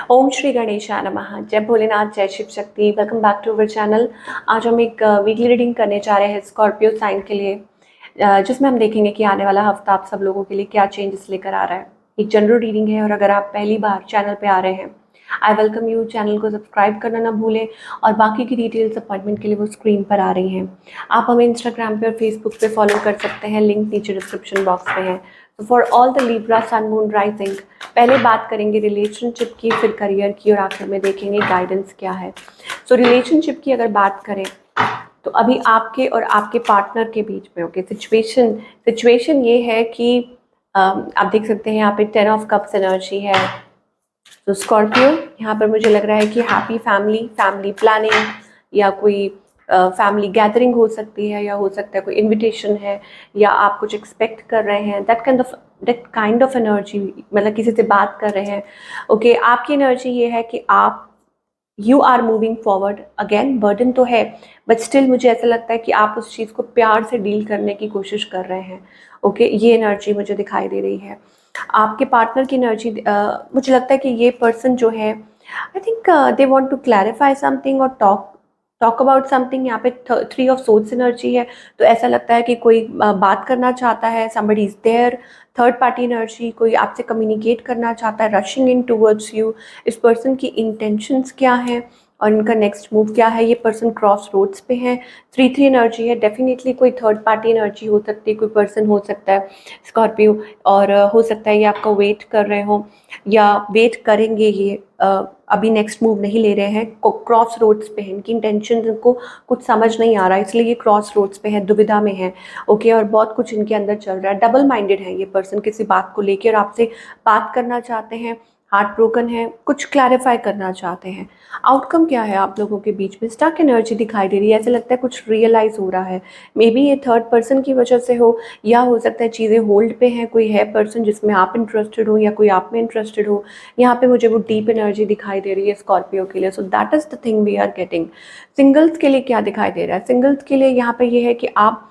ओम श्री गणेशाय नमः। जय भोलेनाथ, जय Shiv Shakti. Welcome back to our channel. आज हम एक वीकली रीडिंग करने जा रहे हैं स्कॉर्पियो साइन के लिए, जिसमें हम देखेंगे कि आने वाला हफ्ता आप सब लोगों के लिए क्या चेंजेस लेकर आ रहा है। एक जनरल रीडिंग है और अगर आप पहली बार चैनल पे आ रहे हैं, आई वेलकम यू। चैनल को सब्सक्राइब करना ना भूलें और बाकी की डिटेल्स अपॉइंटमेंट के लिए वो स्क्रीन पर आ रही हैं। आप हमें इंस्टाग्राम पे और फेसबुक पे फॉलो कर सकते हैं, लिंक नीचे डिस्क्रिप्शन बॉक्स में है। तो for all the Libra sun moon rising, पहले बात करेंगे रिलेशनशिप की, फिर करियर की और आखिर में देखेंगे गाइडेंस क्या है। सो रिलेशनशिप की अगर बात करें तो अभी आपके और आपके पार्टनर के बीच में ओके सिचुएशन ये है कि आप देख सकते हैं यहाँ पे 10 ऑफ कप्स एनर्जी है। तो स्कॉर्पियो यहाँ पर मुझे लग रहा है कि हैप्पी फैमिली प्लानिंग या कोई फैमिली गैदरिंग हो सकती है, या हो सकता है कोई इनविटेशन है, या आप कुछ एक्सपेक्ट कर रहे हैं, दैट काइंड ऑफ एनर्जी, मतलब किसी से बात कर रहे हैं। ओके आपकी एनर्जी ये है कि आप you are moving forward. Again burden तो है, बट स्टिल मुझे ऐसा लगता है कि आप उस चीज़ को प्यार से डील करने की कोशिश कर रहे हैं। ओके ये एनर्जी मुझे दिखाई दे रही है। आपके पार्टनर की एनर्जी, मुझे लगता है कि ये पर्सन जो है, I think they want to clarify something और टॉक अबाउट समथिंग। यहाँ पे 3 ऑफ सोर्स एनर्जी है, तो ऐसा लगता है कि कोई बात करना चाहता है, somebody is there. Third party energy, कोई आपसे कम्युनिकेट करना चाहता है, रशिंग इन टूवर्ड्स यू। इस पर्सन की इंटेंशंस क्या है और इनका नेक्स्ट मूव क्या है। ये पर्सन क्रॉस रोड्स पे है। 3-3 एनर्जी है। डेफिनेटली कोई थर्ड पार्टी एनर्जी हो सकती है, कोई पर्सन हो सकता है स्कॉर्पियो, और हो सकता है ये आपका वेट कर रहे हो या वेट करेंगे। ये अभी नेक्स्ट मूव नहीं ले रहे हैं, क्रॉस रोड्स पे हैं। इनकी इंटेंशन इनको कुछ समझ नहीं आ रहा है, इसलिए ये क्रॉस रोड्स पे है, दुविधा में है। ओके और बहुत कुछ इनके अंदर चल रहा है। डबल माइंडेड है ये पर्सन किसी बात को लेकर, और आपसे बात करना चाहते हैं, हार्ट ब्रोकन है, कुछ क्लैरिफाई करना चाहते हैं। आउटकम क्या है आप लोगों के बीच में? स्टक एनर्जी दिखाई दे रही है, ऐसा लगता है कुछ रियलाइज हो रहा है। मे बी ये थर्ड पर्सन की वजह से हो, या हो सकता है चीज़ें होल्ड पे हैं, कोई है पर्सन जिसमें आप इंटरेस्टेड हो या कोई आप में इंटरेस्टेड हो। यहाँ पे मुझे वो डीप एनर्जी दिखाई दे रही है स्कॉर्पियो के लिए। So that is the thing we are getting. Singles के लिए क्या दिखाई दे रहा है? सिंगल्स के लिए यहाँ पे ये है कि आप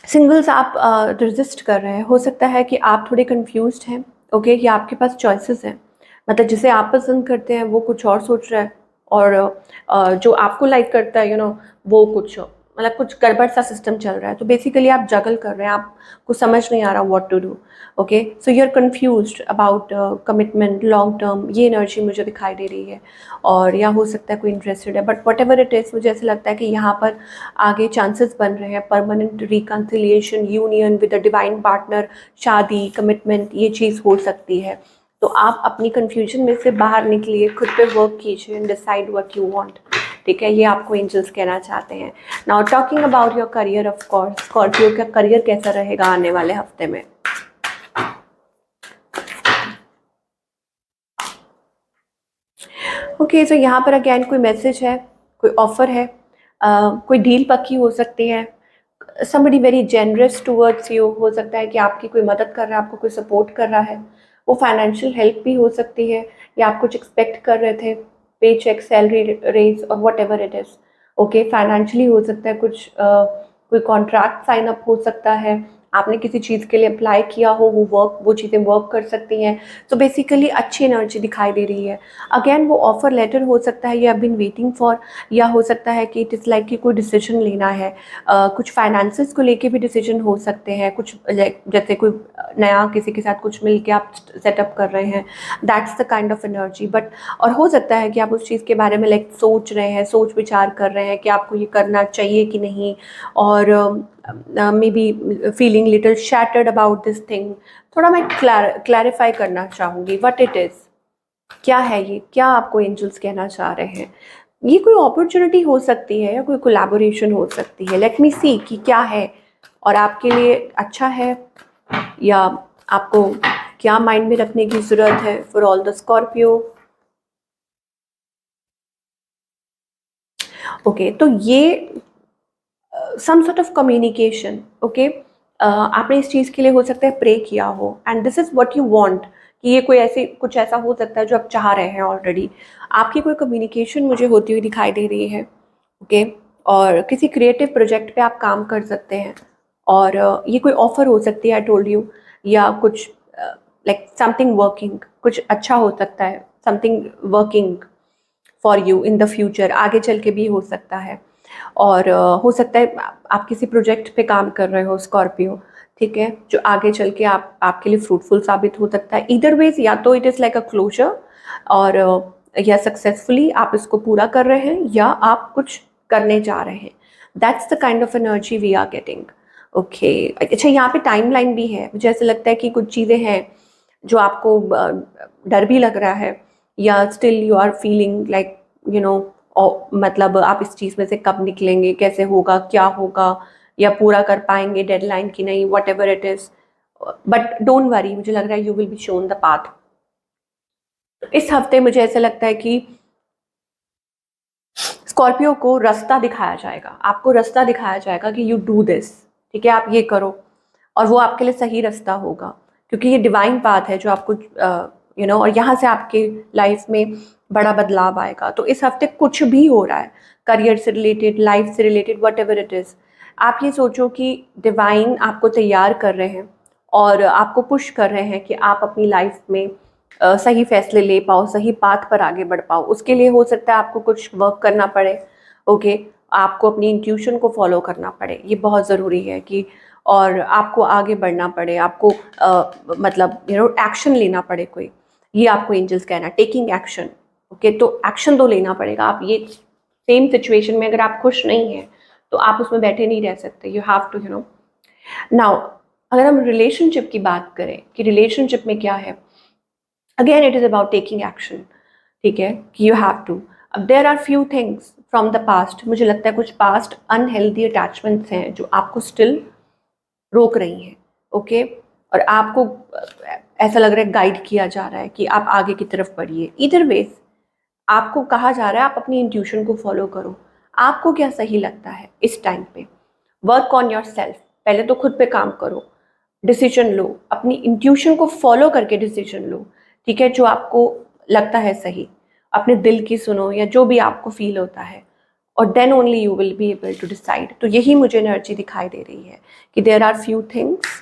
रेजिस्ट कर रहे हैं। हो सकता है कि आप थोड़े कंफ्यूज्ड हैं, ओके, कि आपके पास चॉइसेस हैं। मतलब जिसे आप पसंद करते हैं वो कुछ और सोच रहा है, और जो आपको लाइक करता है वो कुछ, मतलब कुछ गड़बड़ सा सिस्टम चल रहा है। तो बेसिकली आप जगल कर रहे हैं, आपको समझ नहीं आ रहा what to do. Okay so you are confused about commitment long term, ये एनर्जी मुझे दिखाई दे रही है। और या हो सकता है कोई इंटरेस्टेड है, but what ever it is, मुझे ऐसा लगता है कि यहाँ पर आगे चांसेस बन रहे हैं permanent reconciliation, union with a divine partner, शादी, कमिटमेंट, ये चीज़ हो सकती है। तो आप अपनी कन्फ्यूजन में से बाहर निकलिए, खुद पे वर्क कीजिए and decide what you want. ठीक है, ये आपको एंजल्स कहना चाहते हैं। Now talking about your career, of course Scorpio का करियर कैसा रहेगा आने वाले हफ्ते में? ओके सो यहाँ पर अगेन कोई मैसेज है, कोई ऑफर है, कोई डील पक्की हो सकती है। somebody very generous towards you, हो सकता है कि आपकी कोई मदद कर रहा है, आपको कोई सपोर्ट कर रहा है। वो फाइनेंशियल हेल्प भी हो सकती है, या आप कुछ एक्सपेक्ट कर रहे थे, पे चेक, सैलरी रेज और what ever it is. Okay financially हो सकता है कुछ, कोई कॉन्ट्रैक्ट साइन अप हो सकता है, आपने किसी चीज़ के लिए अप्लाई किया हो, वो चीज़ें वर्क कर सकती हैं। तो बेसिकली अच्छी एनर्जी दिखाई दे रही है। अगेन वो ऑफर लेटर हो सकता है, ये आई बीन वेटिंग फॉर, या हो सकता है कि इट इज़ लाइक कि कोई डिसीजन लेना है। कुछ फाइनेंसेस को लेके भी डिसीजन हो सकते हैं, कुछ जैसे कोई नया किसी के साथ कुछ मिल के आप सेटअप कर रहे हैं, that's the kind of energy. But और हो सकता है कि आप उस चीज़ के बारे में लाइक सोच रहे हैं, सोच विचार कर रहे हैं कि आपको ये करना चाहिए कि नहीं, और may be feeling little shattered about this thing. थोड़ा मैं क्लैरिफाई करना चाहूँगी व्हाट इट इज़, क्या है ये, क्या आपको एंजल्स कहना चाह रहे हैं। ये कोई अपॉर्चुनिटी हो सकती है या कोई कोलैबोरेशन हो सकती है। लेट मी सी कि क्या है और आपके लिए अच्छा है, या आपको क्या माइंड में रखने की ज़रूरत है for all the Scorpio. Okay तो ये some sort of communication, okay, आपने इस चीज़ के लिए हो सकता है प्रे किया हो, and this is what you want, कि ये कोई ऐसी कुछ ऐसा हो सकता है जो आप चाह रहे हैं ऑलरेडी। आपकी कोई कम्युनिकेशन मुझे होती हुई दिखाई दे रही है। ओके और किसी क्रिएटिव प्रोजेक्ट पे आप काम कर सकते हैं, और ये कोई ऑफ़र हो सकती है, आई टोल्ड यू, या कुछ लाइक समथिंग वर्किंग, कुछ अच्छा हो सकता है, something working for you in the future, आगे चल के भी हो सकता है। और हो सकता है आप किसी प्रोजेक्ट पे काम कर रहे हो स्कॉर्पियो, ठीक है, जो आगे चल के आपके लिए फ्रूटफुल साबित हो सकता है। ईदर वेज, या तो it is like a closure, और या सक्सेसफुली आप इसको पूरा कर रहे हैं या आप कुछ करने जा रहे हैं। That's the kind of energy we are getting. Okay, अच्छा, यहाँ पे टाइमलाइन भी है। मुझे ऐसा लगता है कि कुछ चीज़ें हैं जो आपको डर भी लग रहा है, या still you are feeling like you know, मतलब आप इस चीज़ में से कब निकलेंगे, कैसे होगा, क्या होगा, या पूरा कर पाएंगे डेडलाइन की नहीं, what ever it is. But don't worry, मुझे लग रहा है you will be shown the path. इस हफ्ते मुझे ऐसा लगता है कि स्कॉर्पियो को रास्ता दिखाया जाएगा, आपको रास्ता दिखाया जाएगा कि यू डू दिस, ठीक है, आप ये करो, और वो आपके लिए सही रास्ता होगा, क्योंकि ये डिवाइन पाथ है जो आपको यू नो, और यहाँ से आपके लाइफ में बड़ा बदलाव आएगा। तो इस हफ्ते कुछ भी हो रहा है, करियर से रिलेटेड, लाइफ से related, what ever it is, आप ये सोचो कि डिवाइन आपको तैयार कर रहे हैं और आपको पुश कर रहे हैं कि आप अपनी लाइफ में सही फैसले ले पाओ, सही पाथ पर आगे बढ़ पाओ। उसके लिए हो सकता है आपको कुछ वर्क करना पड़े, ओके, आपको अपनी इंट्यूशन को फॉलो करना पड़े, ये बहुत ज़रूरी है कि, और आपको आगे बढ़ना पड़े, आपको मतलब यू नो एक्शन लेना पड़े कोई, ये आपको एंजल्स कहना है, टेकिंग एक्शन। ओके, तो एक्शन तो लेना पड़ेगा। आप ये सेम सिचुएशन में अगर आप खुश नहीं हैं तो आप उसमें बैठे नहीं रह सकते, you have to you know. Now अगर हम रिलेशनशिप की बात करें कि रिलेशनशिप में क्या है, again it is about taking action, ठीक है, कि यू हैव टू। अब there are few things from the past, मुझे लगता है कुछ पास्ट अनहेल्दी अटैचमेंट्स हैं जो आपको स्टिल रोक रही हैं, ओके, और आपको ऐसा लग रहा है गाइड किया जा रहा है कि आप आगे की तरफ बढ़िए। इधर वेज आपको कहा जा रहा है आप अपनी इंट्यूशन को फॉलो करो, आपको क्या सही लगता है इस टाइम पे, वर्क ऑन योर सेल्फ, पहले तो खुद पे काम करो, डिसीजन लो, अपनी इंट्यूशन को फॉलो करके डिसीजन लो, ठीक है, जो आपको लगता है सही, अपने दिल की सुनो या जो भी आपको फील होता है, और then only you will be able to decide. तो यही मुझे एनर्जी दिखाई दे रही है कि देयर आर फ्यू थिंग्स,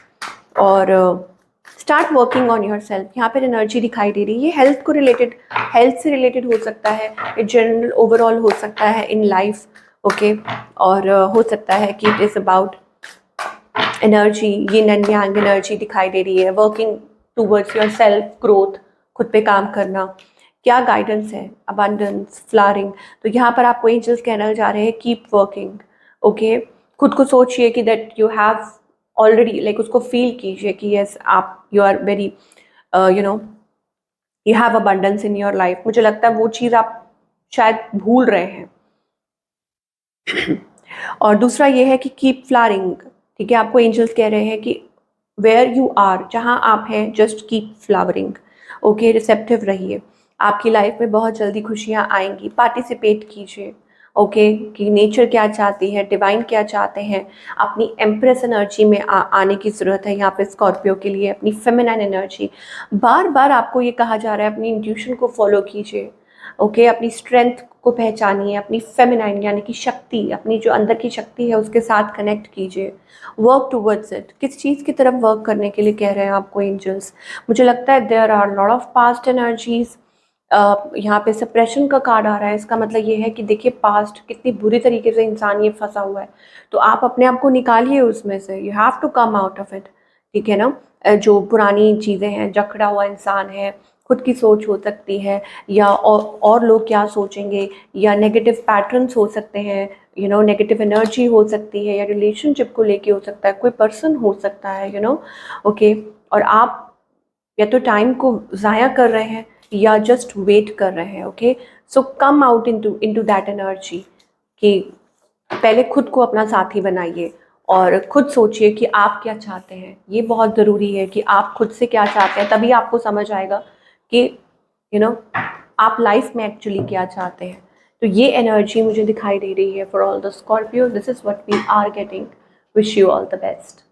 और start working on yourself. यहाँ पर एनर्जी दिखाई दे रही है हेल्थ को रिलेटेड, हेल्थ से रिलेटेड हो सकता है, जनरल ओवरऑल हो सकता है इन लाइफ, ओके, और हो सकता है कि it is about energy, yin and yang energy दिखाई दे रही है, working towards your self growth, खुद पे काम करना। क्या गाइडेंस है, अबंडेंस, फ्लावरिंग। तो यहाँ पर आपको एंजल्स कहना जा रहे हैं कीप वर्किंग, ओके, खुद को सोचिए कि that you have already, like उसको फील कीजिए कि यस आप you are very you know, you have abundance in your life. मुझे लगता है वो चीज़ आप शायद भूल रहे हैं। और दूसरा ये है कि कीप फ्लावरिंग, ठीक है, आपको एंजल्स कह रहे हैं कि वेयर यू आर, जहाँ आप हैं, just keep flowering, okay, receptive रहिए, आपकी लाइफ में बहुत जल्दी खुशियाँ आएंगी, पार्टिसिपेट कीजिए, ओके, कि नेचर क्या चाहती है, डिवाइन क्या चाहते हैं। अपनी एम्प्रेस एनर्जी में आने की ज़रूरत है यहाँ पे स्कॉर्पियो के लिए, अपनी फेमिनाइन एनर्जी। बार बार आपको ये कहा जा रहा है अपनी इंट्यूशन को फॉलो कीजिए, ओके, अपनी स्ट्रेंथ को पहचानिए, अपनी फेमिनाइन यानी कि शक्ति, अपनी जो अंदर की शक्ति है उसके साथ कनेक्ट कीजिए, वर्क टूवर्ड्स इट। किस चीज़ की तरफ वर्क करने के लिए कह रहे हैं आपको एंजल्स? मुझे लगता है there are lot of past energies. यहाँ पे सप्रेशन का कार्ड आ रहा है, इसका मतलब ये है कि देखिए पास्ट कितनी बुरी तरीके से इंसान ये फंसा हुआ है, तो आप अपने आप को निकालिए उसमें से, you have to come out of it, ठीक है ना। जो पुरानी चीज़ें हैं, जकड़ा हुआ इंसान है, खुद की सोच हो सकती है, या और लोग क्या सोचेंगे, या नेगेटिव पैटर्न्स हो सकते हैं, यू नो, नेगेटिव एनर्जी हो सकती है, या रिलेशनशिप को लेके हो सकता है, कोई पर्सन हो सकता है, यू नो, ओके, और आप या तो टाइम को ज़ाया कर रहे हैं या जस्ट वेट कर रहे हैं, okay. So come out into that energy, कि पहले खुद को अपना साथी बनाइए और खुद सोचिए कि आप क्या चाहते हैं। ये बहुत ज़रूरी है कि आप खुद से क्या चाहते हैं, तभी आपको समझ आएगा कि यू नो आप लाइफ में एक्चुअली क्या चाहते हैं। तो ये एनर्जी मुझे दिखाई दे रही है for all the Scorpio. This is what we are getting. Wish you all the best.